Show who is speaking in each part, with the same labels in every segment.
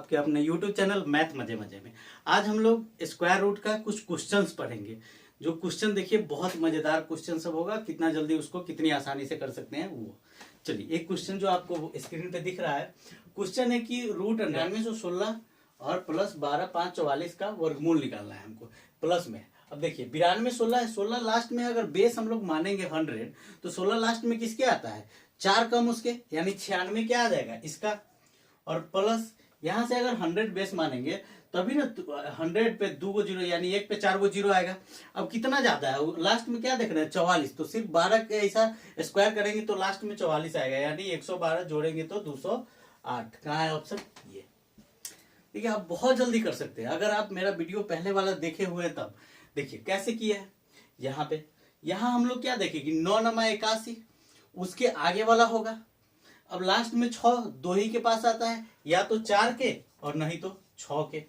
Speaker 1: आपके अपने YouTube channel math मजे मजे में। आज हम लोग स्क्वायर रूट का कुछ क्वेश्चंस पढ़ेंगे। जो क्वेश्चन देखिए बहुत मजेदार क्वेश्चन सब होगा, कितना जल्दी उसको कितनी आसानी से कर सकते हैं वो। चलिए एक क्वेश्चन जो आपको स्क्रीन पे दिख रहा है, क्वेश्चन है कि रूट 9216 और प्लस 12,544 का वर्गमूल निकालना है हमको प्लस में। अब देखिए 9216 है, 16 लास्ट में अगर बेस हम लोग मानेंगे 100 तो 16 लास्ट में किसके आता है, 4 कम उसके, यानी 96 क्या आ जाएगा इसका, और प्लस यहां से अगर 100 बेस मानेंगे तभी ना 100 पे 2 गो जीरो यानी 1 पे 4 गो जीरो आएगा। अब कितना ज्यादा है लास्ट में क्या देख रहे हैं 44, तो सिर्फ 12 के ऐसा स्क्वायर करेंगे तो लास्ट में 44 आएगा, यानी 112 जोड़ेंगे तो 208। कहाँ है ऑप्शन ये। ठीक है, आप बहुत जल्दी कर सकते हैं अगर आप मेरा वीडियो पहले वाला देखे हुए हैं तब। देखिए कैसे किया है, यहाँ हम लोग क्या देखेंगे 9 नमा 81 उसके आगे वाला होगा। अब लास्ट में 6 दो ही के पास आता है, या तो 4 के और नहीं तो 6 के,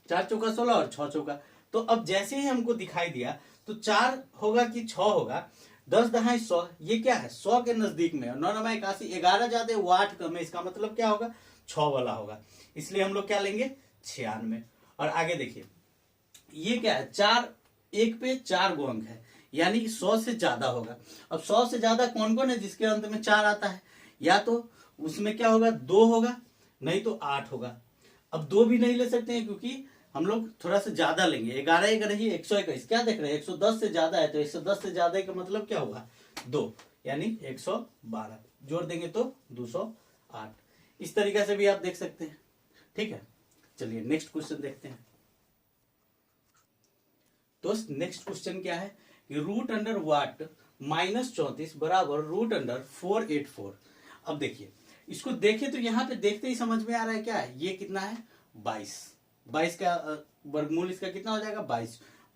Speaker 1: 4 चौका 16 और 6 चौका। तो अब जैसे ही हमको दिखाई दिया तो 4 होगा कि 6 होगा, 10 दहाई 100, ये क्या है 100 के नजदीक में, 9 नमा 81, 11 ज्यादा वो 8 कम है, इसका मतलब क्या होगा 6 वाला होगा, इसलिए हम लोग क्या लेंगे 96। और आगे देखिए ये क्या है 4 1 पे 4 गो अंक है, यानी 100 से ज्यादा होगा। अब 100 से ज्यादा कौन कौन है जिसके अंत में 4 आता है, या तो उसमें क्या होगा 2 होगा नहीं तो 8 होगा। अब 2 भी नहीं ले सकते हैं क्योंकि हम लोग थोड़ा सा ज्यादा लेंगे, 11 1 रही 121, क्या देख रहे हैं 110 से ज्यादा है, तो 110 से ज्यादा का मतलब क्या होगा 2, यानी 112 जोड़ देंगे तो 208। इस तरीके से भी आप देख सकते हैं। ठीक है, चलिए नेक्स्ट क्वेश्चन देखते हैं। तो नेक्स्ट क्वेश्चन क्या है कि रूट अंडर वाट -34 बराबर रूट अंडर 484। अब देखिए इसको देखे तो यहाँ पे देखते ही समझ में आ रहा है क्या है, ये कितना है 22 का वर्गमूल इसका कितना हो जाएगा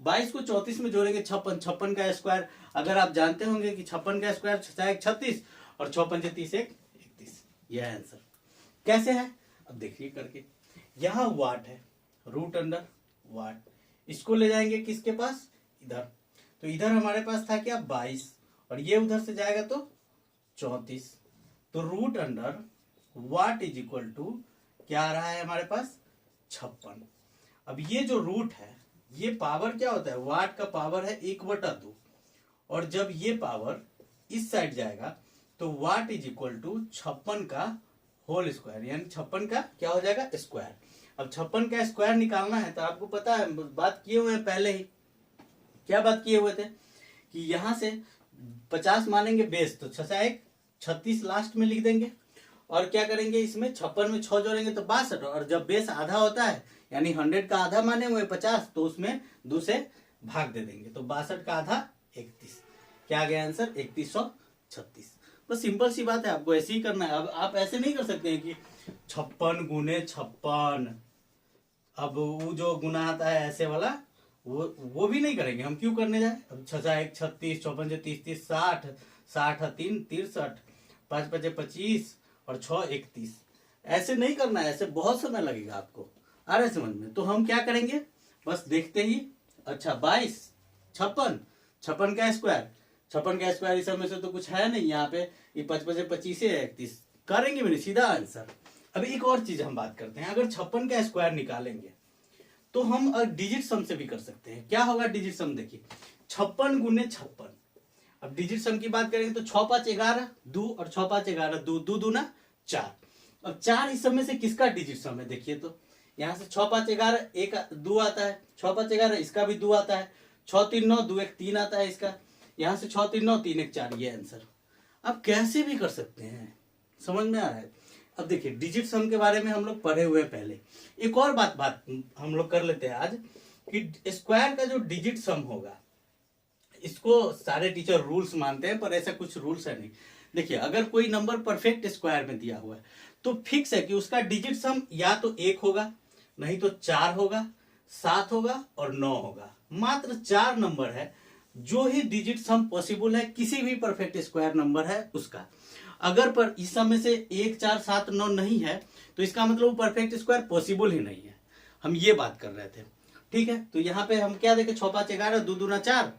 Speaker 1: 22 को 34 में जोड़ेंगे 56, 56 का स्क्वायर अगर आप जानते होंगे कि 56 का स्क्वायर 36 और 6 पंजे 30 1 31, यह है आंसर। कैसे है अब देखिए करके, यहाँ वाट है रूट अंडर वाट, इसको ले जाएंगे किसके पास इधर, तो इधर हमारे पास था क्या 22 और ये उधर से जाएगा तो 34, तो root under what is equal to क्या आ रहा है हमारे पास 56। अब ये जो रूट है ये पावर क्या होता है, वाट का पावर है 1/2, और जब ये पावर इस साइड जाएगा तो वाट इज इक्वल टू 56 का होल स्क्वायर, यानी 56 का क्या हो जाएगा स्क्वायर। अब 56 का स्क्वायर निकालना है तो आपको पता है बात किए हुए हैं पहले ही, क्या बात किए हुए थे कि यहां से 50 मानेंगे बेस तो 6 1 36 लास्ट में लिख देंगे, और क्या करेंगे इसमें 56 में 6 जोड़ेंगे तो 62, और जब बेस आधा होता है यानी 100 का आधा माने हुए 50, तो उसमें 2 से भाग दे देंगे, तो 62 का आधा 31, क्या आ गया आंसर 3136। बस सिंपल सी बात है, आपको ऐसे ही करना है। अब आप ऐसे नहीं कर सकते हैं कि 56 गुने 56, अब वो जो गुना आता है ऐसे वाला वो भी नहीं करेंगे हम, क्यों करने जाए। अब 6 1 36, 54 30 30 60, 60 3 63, 5 5 25 और 6 31, ऐसे नहीं करना है, ऐसे बहुत समय लगेगा आपको, आ रहा है समझ में। तो हम क्या करेंगे बस देखते ही, अच्छा 22 56 56 का स्क्वायर, 56 का स्क्वायर इस समय से तो कुछ है नहीं यहाँ पे, ये 5 5 25 31 करेंगे मेरे सीधा आंसर। अब एक और चीज हम बात करते हैं, अगर 56 का स्क्वायर निकालेंगे तो हम डिजिट सम से भी कर सकते हैं। क्या होगा डिजिट सम, देखिए 56 गुने 56, अब डिजिट सम की बात करेंगे तो 6 5 11 2 और 6 5 11 2 2 दूना 4। अब 4 इस समय से किसका डिजिट सम है, देखिए तो यहाँ से 6 5 11 1 2 आता है, 6 5 11 इसका भी 2 आता है, 6 3 9 2 1 3 आता है इसका, यहाँ से 6 3 9 3 1 4, ये आंसर। अब कैसे भी कर सकते हैं, समझ में आ रहा है। अब देखिए डिजिट सम के बारे में हम लोग पढ़े हुए पहले, एक और बात हम लोग कर लेते हैं आज कि स्क्वायर का जो डिजिट सम होगा इसको सारे टीचर रूल्स मानते हैं, पर ऐसा कुछ रूल्स है नहीं। देखिए अगर कोई नंबर परफेक्ट स्क्वायर में दिया हुआ है तो फिक्स है कि उसका डिजिट सम या तो 1 होगा नहीं तो 4 होगा 7 होगा और 9 होगा। मात्र 4 नंबर है जो ही डिजिट सम पॉसिबल है किसी भी परफेक्ट स्क्वायर नंबर है उसका। अगर पर इस समय से 1 4 7 9 नहीं है तो इसका मतलब परफेक्ट स्क्वायर पॉसिबल ही नहीं है, हम ये बात कर रहे थे। ठीक है, तो यहाँ पे हम क्या देखें 6 5 11 2 दूना 4,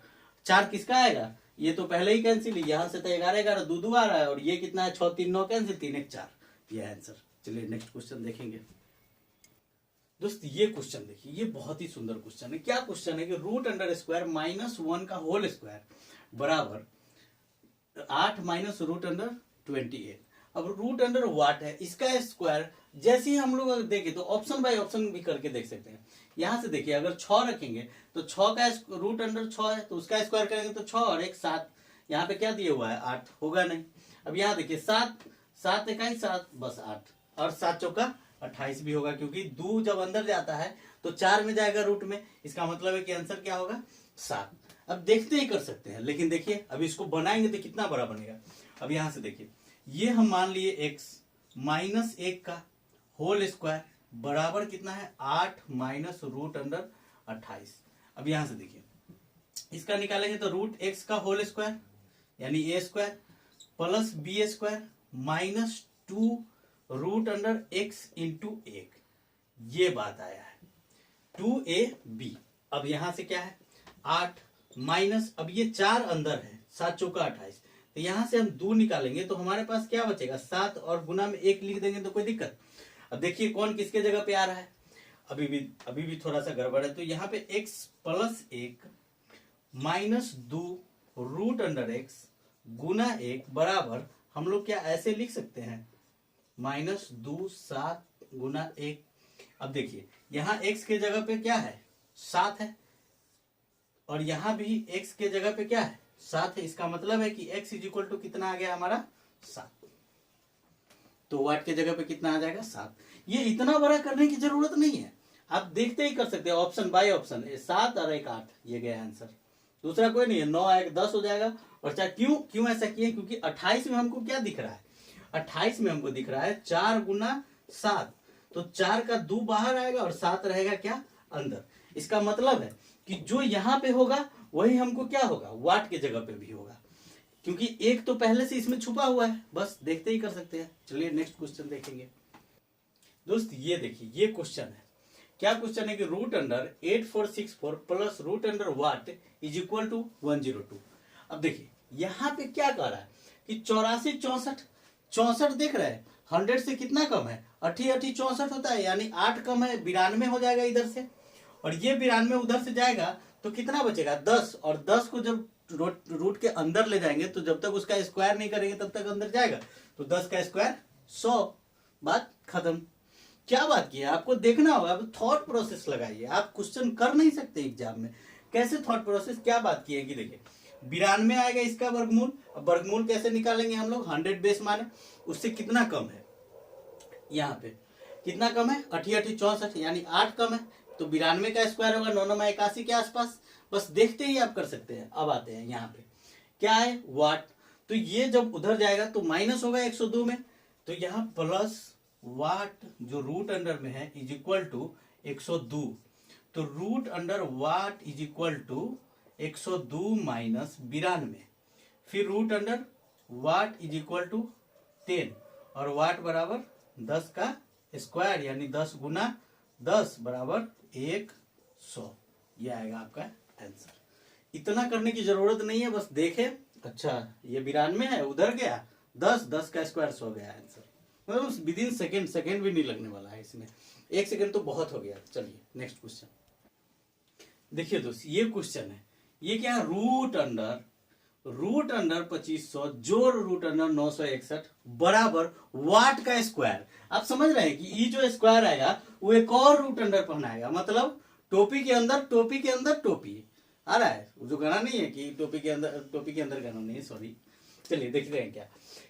Speaker 1: 4 किसका आएगा, ये तो पहले ही कैंसिल, यहाँ से तो 11 11 2 2 आ रहा है, और ये कितना है 6 3 9 कैंसिल 3 1 4, ये आंसर। चलिए नेक्स्ट क्वेश्चन देखेंगे। दोस्त ये क्वेश्चन देखिए, ये बहुत ही सुंदर क्वेश्चन है। क्या क्वेश्चन है कि रूट अंडर स्क्वायर -1 का होल स्क्वायर बराबर 8 माइनस रूट अंडर 28। अब रूट अंडर वाट है, इसका स्क्वायर जैसे ही हम लोग देखें तो ऑप्शन बाय ऑप्शन भी करके देख सकते हैं। यहां से देखिए, अगर 6 रखेंगे तो 6 का रूट अंडर 6 है, तो उसका स्क्वायर करेंगे तो 6 और 1 7। यहाँ पे क्या दिया हुआ है 8, होगा नहीं। अब यहाँ देखिए 7 7 इकाई 7 बस 8, और 7 चौका 28 भी होगा, क्योंकि 2 जब अंदर जाता है तो 4 में जाएगा रूट में। इसका मतलब है कि आंसर क्या होगा 7। अब देखते ही कर सकते हैं, लेकिन देखिए अभी इसको बनाएंगे तो कितना बड़ा बनेगा। अब यहां से देखिए, ये हम मान लिए x -1 का होल स्क्वायर बराबर कितना है 8 माइनस रूट अंडर 28। अब यहां से देखिए, इसका निकालेंगे तो रूट x का होल स्क्वायर यानी a square plus b square -2 root under x into 1, ये बात आया है 2ab। अब यहां से क्या है 8 माइनस, अब ये 4 अंदर है, 7 चौका 28, तो यहां से हम 2 निकालेंगे तो हमारे पास क्या बचेगा 7, और गुना में 1 लिख देंगे तो कोई दिक्कत। अब देखिए कौन किसके जगह पे आ रहा है, अभी भी थोड़ा सा गड़बड़ है। तो यहाँ पे x plus 1 -2 root under x गुना 1 बराबर, हम लोग क्या ऐसे लिख सकते हैं -2 7 गुना 1। अब देखिए यहाँ x के जगह पे क्या है 7 है, और यहां भी x के जगह पे क्या है 7 है। इसका मतलब है कि x इज इक्वल टू कितना आ गया हमारा 7, तो वाट के जगह पे कितना आ जाएगा 7। ये इतना बड़ा करने की जरूरत नहीं है, आप देखते ही कर सकते हैं ऑप्शन बाय ऑप्शन। 7 और 1 8, ये गया आंसर, दूसरा कोई नहीं है। 9 1 10 हो जाएगा। और चाहे क्यों ऐसा किए, क्योंकि 28 में हमको क्या दिख रहा है 28 में हमको दिख रहा है 4 गुना 7, तो 4 का 2 बाहर आएगा और 7 रहेगा क्या अंदर। इसका मतलब है कि जो यहां पे होगा वही हमको क्या होगा वाट के जगह पे भी होगा, क्योंकि 1 तो पहले से इसमें छुपा हुआ है, बस देखते ही कर सकते हैं। चलिए नेक्स्ट क्वेश्चन देखेंगे। दोस्त ये देखिए, ये क्वेश्चन है। क्या क्वेश्चन है कि root under 8464 plus root under what is equal to 102। अब देखिए यहां पे क्या कह रहा है कि 84 64 देख रहे हैं 100 से कितना कम है 80 80 64 होता है, यानी 8 कम है 92 हो जाएगा इधर से, और ये 92 उधर से जाएगा तो कितना बचेगा 10, और 10 को जब रूट के अंदर ले जाएंगे तो जब तक उसका स्क्वायर नहीं करेंगे तब तक अंदर जाएगा, तो 10 का स्क्वायर 100, बात खत्म। क्या बात की है आपको देखना होगा, अब थॉट प्रोसेस लगाइए। आप क्वेश्चन कर नहीं सकते एग्जाम में, कैसे थॉट प्रोसेस, क्या बात की है कि देखिए 92 आएगा इसका वर्गमूल। अब वर्गमूल कैसे निकालेंगे हम लोग 100 बेस माने, उससे कितना कम है, यहाँ पे कितना कम है 80 80 64, यानी 8 कम है, तो 92 का स्क्वायर होगा 9 9 81 के आसपास। बस देखते ही आप कर सकते हैं। अब आते हैं यहाँ पे क्या है वाट, तो ये जब उधर जाएगा तो माइनस होगा 102 में, तो यहाँ प्लस वाट जो रूट अंडर में है इज इक्वल टू 102, तो root under what is equal to 102 minus 92, फिर root under what is equal to 10, और वाट बराबर 10 का स्क्वायर यानी 10 गुना 10 बराबर 100, ये आएगा आपका आंसर। इतना करने की जरूरत नहीं है, बस देखे अच्छा ये 92 है उधर गया 10 10 का स्क्वायर 100 गया आंसर, मतलब विद इन सेकेंड भी नहीं लगने वाला है इसमें, 1 सेकेंड तो बहुत हो गया। चलिए नेक्स्ट क्वेश्चन देखिए दोस्त, ये क्वेश्चन है, ये क्या है रूट अंडर 2500 जोड़ रूट अंडर 961 बराबर वाट का स्क्वायर। आप समझ रहे हैं कि ये जो स्क्वायर आएगा वो एक और रूट अंडर पहनाएगा, मतलब टोपी के अंदर टोपी आ रहा है, जो गाना नहीं है कि टोपी के अंदर गाना नहीं है, सॉरी। चलिए देखते हैं क्या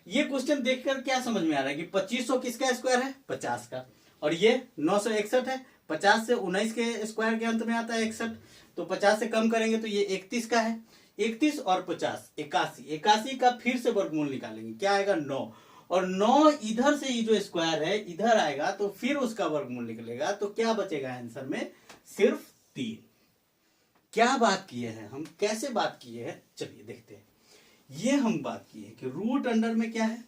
Speaker 1: ये क्वेश्चन देखकर क्या समझ में आ रहा है कि 2500 किसका स्क्वायर है 50 का, और ये 961 है, 50 से 19 के स्क्वायर के अंत में आता है 61, तो 50 से कम करेंगे तो ये 31 का है, 31 और 50 81 का फिर से वर्गमूल निकालेंगे, क्या आएगा 9, और 9 इधर से ये जो स्क्वायर है इधर आएगा तो फिर उसका वर्गमूल निकलेगा, तो क्या बचेगा आंसर में सिर्फ 3। क्या बात किए हैं हम, कैसे बात किए हैं, चलिए देखते हैं। ये हम बात की है कि रूट अंडर में क्या है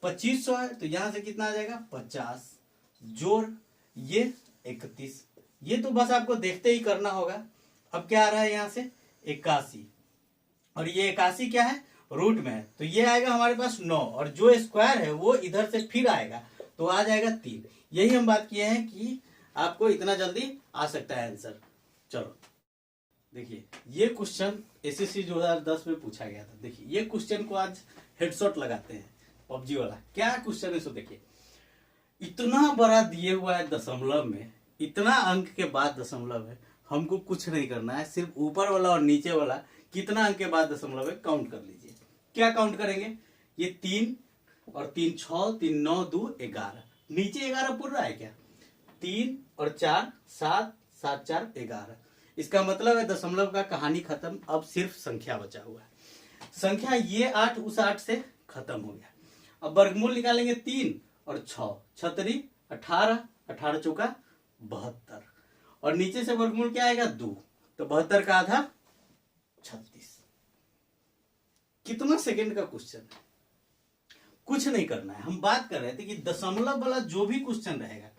Speaker 1: 2500 है, तो यहां से कितना आ जाएगा 50 जोड़ ये 31, ये तो बस आपको देखते ही करना होगा। अब क्या आ रहा है यहां से 81, और ये 81 क्या है रूट में है, तो ये आएगा हमारे पास 9, और जो स्क्वायर है वो इधर से फिर आएगा तो आ जाएगा 3। यही हम बात किए हैं कि आपको इतना जल्दी आ सकता है आंसर। चलो देखिए, ये क्वेश्चन एसएससी 2010 में पूछा गया था। देखिए ये क्वेश्चन को आज हेडशॉट लगाते हैं, पबजी वाला। क्या क्वेश्चन है सो देखिए, इतना बड़ा दिए हुआ है दशमलव में, इतना अंक के बाद दशमलव है, हमको कुछ नहीं करना है, सिर्फ ऊपर वाला और नीचे वाला कितना अंक के बाद दशमलव है काउंट कर लीजिए। क्या काउंट करेंगे? ये 3 और 3 6, 3 9 2 11, नीचे 11 पूरा है क्या? 3 और 4 7, 7 4 11। इसका मतलब है दशमलव का कहानी खत्म, अब सिर्फ संख्या बचा हुआ है। संख्या ये 8 उस 8 से खत्म हो गया। अब वर्गमूल निकालेंगे 3 और 6, 6 18, 18 चौका 72, और नीचे से वर्गमूल क्या आएगा? 2, तो 72 का आधा 36। कितना सेकंड का क्वेश्चन है, कुछ नहीं करना है। हम बात कर रहे थे कि दशमलव वाला जो भी क्वेश्चन रहेगा,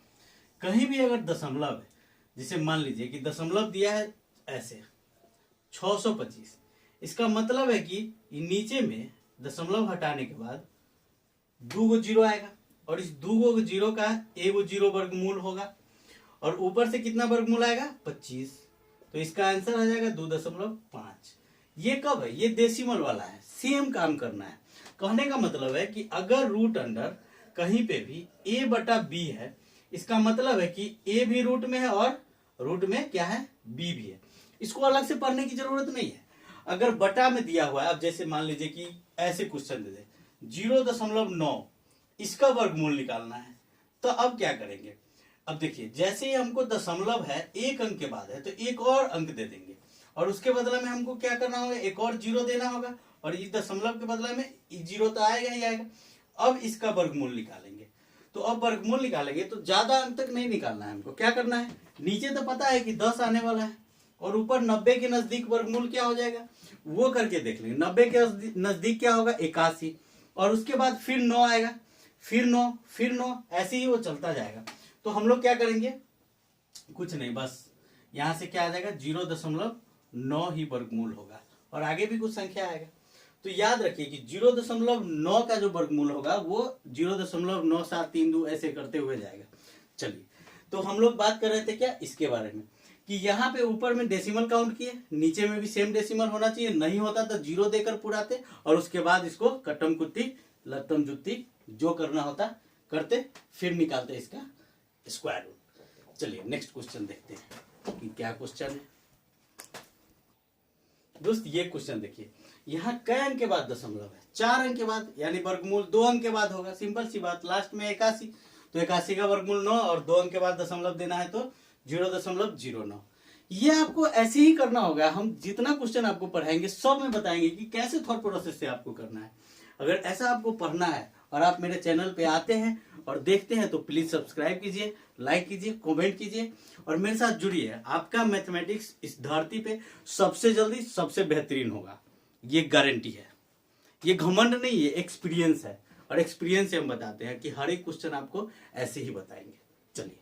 Speaker 1: कहीं भी अगर दशमलव है, जिसे मान लीजिए कि दशमलव दिया है ऐसे 625, इसका मतलब है कि नीचे में दशमलव हटाने के बाद 2 जीरो आएगा, और इस 2 जीरो का 1 जीरो वर्गमूल होगा, और ऊपर से कितना वर्गमूल आएगा? 25। तो इसका आंसर आ जाएगा 2.5। ये कब है? ये डेसिमल वाला है। सेम काम करना है। कहने का मतलब है कि अगर रूट अंडर कहीं पे भी a बटा b है, इसका मतलब है कि a भी रूट में है और रूट में क्या है? b भी है। इसको अलग से पढ़ने की जरूरत नहीं है। अगर बटा में दिया हुआ है, अब जैसे मान लीजिए कि ऐसे क्वेश्चन दे दे 0.9, इसका वर्गमूल निकालना है, तो अब क्या करेंगे? अब देखिए, जैसे ही हमको दशमलव है, एक अंक के बाद है, तो एक और अंक दे देंगे, और उसके बदले में हमको क्या करना होगा? एक और जीरो देना होगा, और इस दशमलव के बदले में जीरो तो आएगा ही आएगा। अब इसका वर्गमूल निकालेंगे, तो अब वर्गमूल निकालेंगे तो ज्यादा अंक तक नहीं निकालना है हमको। क्या करना है? नीचे तो पता है कि 10 आने वाला है, और ऊपर 90 के नजदीक वर्गमूल क्या हो जाएगा वो करके देख लेंगे। 90 के नजदीक क्या होगा? 81, और उसके बाद फिर 9 आएगा, फिर 9, फिर 9, ऐसे ही वो चलता जाएगा। तो हम लोग क्या करेंगे? कुछ नहीं, बस यहां से क्या आ जाएगा? 0.9 ही वर्गमूल होगा, और आगे भी कुछ संख्या आएगा। तो याद रखिए कि 0.9 का जो वर्गमूल होगा वो 0.9732 ऐसे करते हुए जाएगा। चलिए, तो हम लोग बात कर रहे थे क्या? इसके बारे में कि यहाँ पे ऊपर में डेसिमल काउंट किए, नीचे में भी सेम डेसिमल होना चाहिए। नहीं होता तो जीरो देकर पुराते, और उसके बाद इसको कट्टम कुत्ती लट्टम जुत्ती जो करना होता करते, फिर निकालते इसका स्क्वायर रूट। चलिए नेक्स्ट क्वेश्चन देखते हैं कि क्या क्वेश्चन है। दोस्त ये क्वेश्चन देखिए, यहाँ कै अंक के बाद दशमलव है? 4 अंक के बाद, यानी वर्गमूल 2 अंक के बाद होगा। सिंपल सी बात, लास्ट में 81, तो 81 का वर्गमूल 9, और 2 अंक के बाद दशमलव देना है तो 0.09। ये आपको ऐसे ही करना होगा। हम जितना क्वेश्चन आपको पढ़ाएंगे सब में बताएंगे कि कैसे थॉट प्रोसेस से आपको करना है। अगर ऐसा आपको पढ़ना है और आप मेरे चैनल पे आते हैं और देखते हैं तो प्लीज सब्सक्राइब कीजिए, लाइक कीजिए, कमेंट कीजिए, और मेरे साथ जुड़िए। आपका मैथमेटिक्स इस धरती पे सबसे जल्दी सबसे बेहतरीन होगा, ये गारंटी है। ये घमंड नहीं है, एक्सपीरियंस है, और एक्सपीरियंस से हम बताते हैं कि हर एक क्वेश्चन आपको ऐसे ही बताएंगे। चलिए।